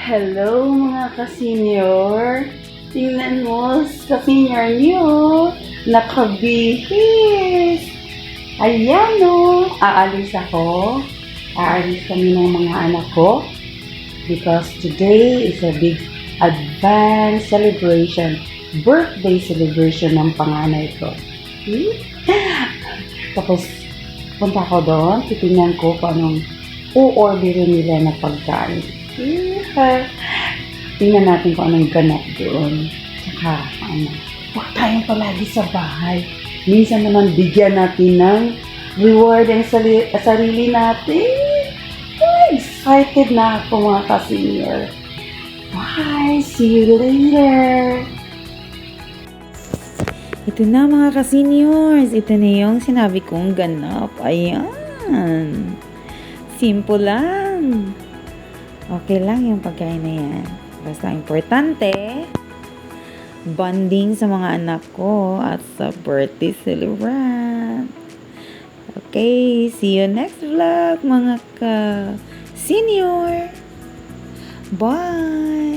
Hello mga ka-senior! Tingnan mo, ka-senior niyo, nakabihis! Ayan o! Aalis ako. Aalis kami ng mga anak ko. Because today is a big advance celebration. Birthday celebration ng panganay ko. Tapos, punta ko doon. Titingnan ko kung anong u-orderin nila na pagkain. Tingnan natin kung anong ganap doon. Tsaka, huwag tayong palagi sa bahay. Minsan naman bigyan natin ng reward ang sarili natin. Excited na ako mga ka-senior. Bye! See you later! Ito na mga ka-seniors. Ito na yung sinabi kong ganap. Ayan. Simple lang. Okay lang yung pagkain na yan. Basta importante, bonding sa mga anak ko at sa birthday celebrant. Okay, see you next vlog mga ka-senior. Bye!